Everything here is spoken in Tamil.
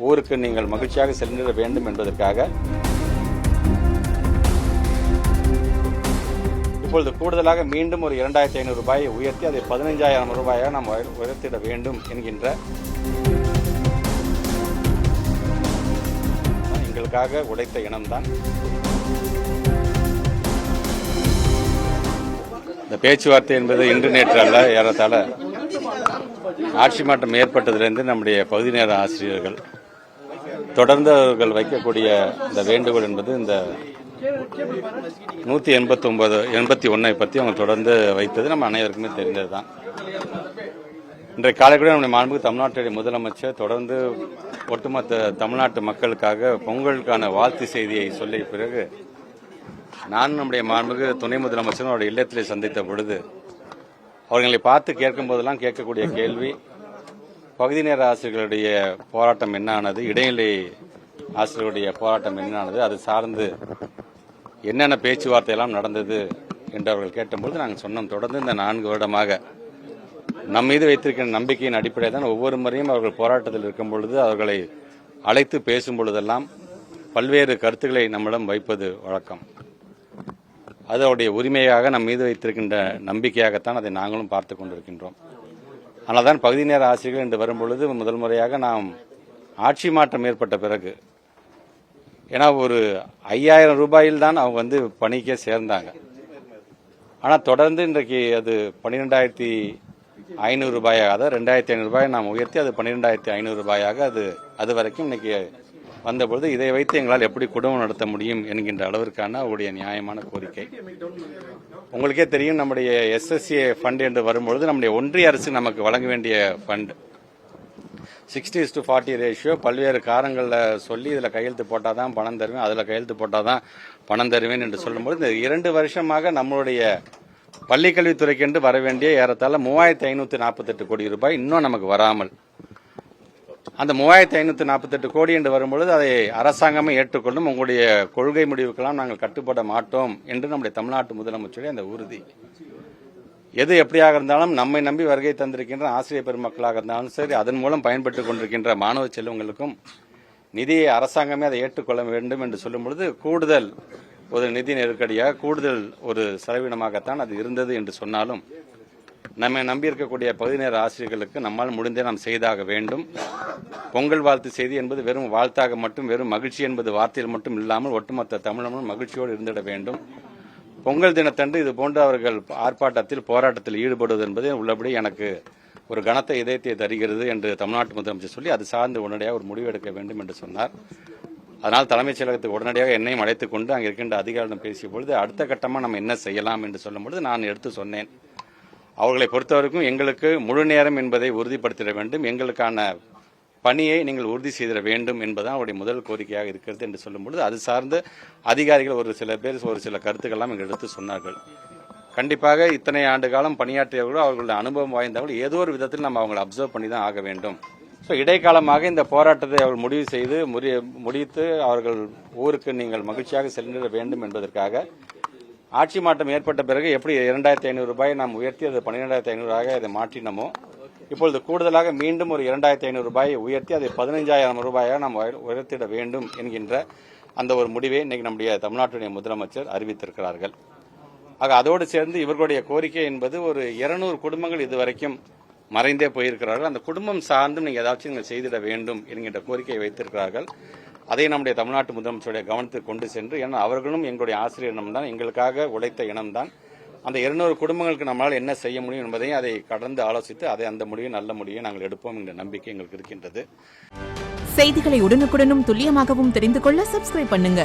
ஊருக்கு நீங்கள் மகிழ்ச்சியாக சென்றிட வேண்டும் என்பதற்காக இப்பொழுது கூடுதலாக மீண்டும் ஒரு 2500 ரூபாயை உயர்த்தி அதை 15,000 ரூபாயாக நாம் உயர்த்திட வேண்டும் என்கின்ற எங்களுக்காக உழைத்த இனம்தான். இந்த பேச்சுவார்த்தை என்பது இன்று நேற்று அல்ல, ஏறத்தாழ ஆட்சி மாற்றம் ஏற்பட்டதிலிருந்து நம்முடைய பகுதி நேர ஆசிரியர்கள் தொடர்ந்து அவர்கள் வைக்கக்கூடிய இந்த வேண்டுகோள் என்பது இந்த 181 பற்றி அவங்க தொடர்ந்து வைத்தது நம்ம அனைவருக்குமே தெரிந்ததுதான். இன்றைய காலை கூட நம்முடைய மாண்புமிகு தமிழ்நாட்டுடைய முதலமைச்சர் தொடர்ந்து ஒட்டுமொத்த தமிழ்நாட்டு மக்களுக்காக பொங்கலுக்கான வாழ்த்து செய்தியை சொல்லிய பிறகு நான் நம்முடைய மாண்புமிகு துணை முதலமைச்சரும் அவருடைய இல்லத்திலே சந்தித்த பொழுது அவர்களை பார்த்து கேட்கும் போதெல்லாம் கேட்கக்கூடிய கேள்வி, பகுதி நேர ஆசிரியர்களுடைய போராட்டம் என்ன ஆனது, இடைநிலை ஆசிரியர்களுடைய போராட்டம் என்ன ஆனது, அது சார்ந்து என்னென்ன பேச்சுவார்த்தை எல்லாம் நடந்தது என்று அவர்கள் கேட்டபொழுது நாங்கள் சொன்னோம், தொடர்ந்து இந்த 4 வருடமாக நம் மீது வைத்திருக்கிற நம்பிக்கையின் அடிப்படையில் தான் ஒவ்வொரு முறையும் அவர்கள் போராட்டத்தில் இருக்கும் பொழுது அவர்களை அழைத்து பேசும் பொழுதெல்லாம் பல்வேறு கருத்துக்களை நம்மிடம் வைப்பது வழக்கம். அது அவருடைய உரிமையாக நம் மீது வைத்திருக்கின்ற நம்பிக்கையாகத்தான் அதை நாங்களும் பார்த்து கொண்டிருக்கின்றோம். ஆனால் தான் பகுதி நேர ஆசிரியர்கள் என்று வரும்பொழுது முதல் முறையாக நாம் ஆட்சி மாற்றம் ஏற்பட்ட பிறகு, ஏன்னா ஒரு 5,000 ரூபாயில் தான் அவங்க பணிக்கே சேர்ந்தாங்க. ஆனால் தொடர்ந்து இன்றைக்கு அது 12,500 ரூபாயாக, அதாவது 2,500 ரூபாயை நாம் உயர்த்தி அது 12,500 ரூபாயாக அது வரைக்கும் இன்னைக்கு வந்தபொழுது இதை வைத்து எங்களால் எப்படி குடும்பம் நடத்த முடியும் என்கின்ற அளவிற்கான அவருடைய நியாயமான கோரிக்கை. உங்களுக்கே தெரியும், நம்முடைய SSA ஃபண்ட் என்று வரும்பொழுது நம்முடைய ஒன்றிய அரசு நமக்கு வழங்க வேண்டிய ஃபண்ட் 60:40 ரேஷியோ பல்வேறு காரணங்களில் சொல்லி இதில் கையெழுத்து போட்டால் தான் பணம் தருவேன், அதில் கையெழுத்து போட்டால் தான் பணம் தருவேன் என்று சொல்லும்போது இந்த 2 வருஷமாக நம்மளுடைய பள்ளிக்கல்வித்துறைக்கென்று வர வேண்டிய ஏறத்தாழ 3,548 கோடி ரூபாய் இன்னும் நமக்கு வராமல், அந்த 3,548 கோடி என்று வரும்பொழுது அதை அரசாங்கமே ஏற்றுக்கொள்ளும், உங்களுடைய கொள்கை முடிவுக்கெல்லாம் நாங்கள் கட்டுப்பட மாட்டோம் என்று நம்முடைய தமிழ்நாட்டு முதலமைச்சருடைய அந்த உறுதி. எது எப்படியாக இருந்தாலும் நம்மை நம்பி வருகை தந்திருக்கின்ற ஆசிரியர் பெருமக்களாக இருந்தாலும் சரி, அதன் மூலம் பயன்பட்டுக் கொண்டிருக்கின்ற மாணவ செல்வங்களுக்கும் நிதியை அரசாங்கமே அதை ஏற்றுக்கொள்ள வேண்டும் என்று சொல்லும் பொழுது கூடுதல் ஒரு நிதி நெருக்கடியாக, கூடுதல் ஒரு செலவினமாகத்தான் அது இருந்தது என்று சொன்னாலும் நம்மை நம்பியிருக்கக்கூடிய பகுதி நேர ஆசிரியர்களுக்கு நம்மால் முடிந்தே நாம் செய்தாக வேண்டும். பொங்கல் வாழ்த்து செய்தி என்பது வெறும் வாழ்த்தாக மட்டும், வெறும் மகிழ்ச்சி என்பது வார்த்தையில் மட்டும் இல்லாமல் ஒட்டுமொத்த தமிழனும் மகிழ்ச்சியோடு இருந்திட வேண்டும். பொங்கல் தினத்தன்று இது போன்று அவர்கள் ஆர்ப்பாட்டத்தில் போராட்டத்தில் ஈடுபடுவது என்பது உள்ளபடி எனக்கு ஒரு கனத்த இதயத்தை தருகிறது என்று தமிழ்நாட்டு முதலமைச்சர் சொல்லி அது சார்ந்து உடனடியாக ஒரு முடிவு எடுக்க வேண்டும் என்று சொன்னார். அதனால் தலைமைச் செயலகத்துக்கு உடனடியாக என்னையும் அழைத்துக் கொண்டு அங்கே இருக்கின்ற அதிகாரிடம் பேசிய பொழுது அடுத்த கட்டமாக நம்ம என்ன செய்யலாம் என்று சொல்லும் பொழுது நான் எடுத்து சொன்னேன், அவர்களை பொறுத்தவரைக்கும் எங்களுக்கு முழு நேரம் என்பதை உறுதிப்படுத்திட வேண்டும், எங்களுக்கான பணியை நீங்கள் உறுதி செய்திட வேண்டும் என்பதுதான் அவருடைய முதல் கோரிக்கையாக இருக்கிறது என்று சொல்லும்பொழுது அது சார்ந்து அதிகாரிகள் ஒரு சில பேர் ஒரு சில கருத்துக்கள்லாம் எங்கள் எடுத்து சொன்னார்கள். கண்டிப்பாக இத்தனை ஆண்டு காலம் பணியாற்றியவர்களோ அவர்களுடைய அனுபவம் வாய்ந்தவர்கள் ஏதோ ஒரு விதத்தில் நம்ம அவங்களை அப்சர்வ் பண்ணி தான் ஆக வேண்டும். ஸோ இடைக்காலமாக இந்த போராட்டத்தை அவர்கள் முடிவு செய்து முடித்து அவர்கள் ஊருக்கு நீங்கள் மகிழ்ச்சியாக சென்றிட வேண்டும் என்பதற்காக ஆட்சி மாற்றம் ஏற்பட்ட பிறகு எப்படி 2,500 ரூபாயை நாம் உயர்த்தி அது 12,500 இதை மாற்றினமோ, இப்பொழுது கூடுதலாக மீண்டும் ஒரு 2,500 ரூபாயை உயர்த்தி அதை 15,000 ரூபாயாக நாம் உயர்த்திட வேண்டும் என்கின்ற அந்த ஒரு முடிவை இன்னைக்கு நம்முடைய தமிழ்நாட்டுடைய முதலமைச்சர் அறிவித்திருக்கிறார்கள். ஆக அதோடு சேர்ந்து இவர்களுடைய கோரிக்கை என்பது ஒரு 200 குடும்பங்கள் இதுவரைக்கும் மறைந்தே போயிருக்கிறார்கள், அந்த குடும்பம் சார்ந்தும் நீங்கள் ஏதாச்சும் நீங்கள் செய்திட வேண்டும் என்கின்ற கோரிக்கையை வைத்திருக்கிறார்கள். அதை நம்முடைய தமிழ்நாட்டு முதலமைச்சருடைய கவனத்துக்கு கொண்டு சென்று, ஏன்னா அவர்களும் எங்களுடைய ஆசிரியர் இனம்தான், எங்களுக்காக உழைத்த இனம்தான், அந்த 200 குடும்பங்களுக்கு நம்மளால் என்ன செய்ய முடியும் என்பதையும் அதை கடந்து ஆலோசித்து அந்த முடிவை நல்ல முடிவை நாங்கள் எடுப்போம் என்ற நம்பிக்கை எங்களுக்கு இருக்கின்றது. செய்திகளை உடனுக்குடனும் துல்லியமாகவும் தெரிந்து கொள்ள சப்ஸ்கிரைப் பண்ணுங்க.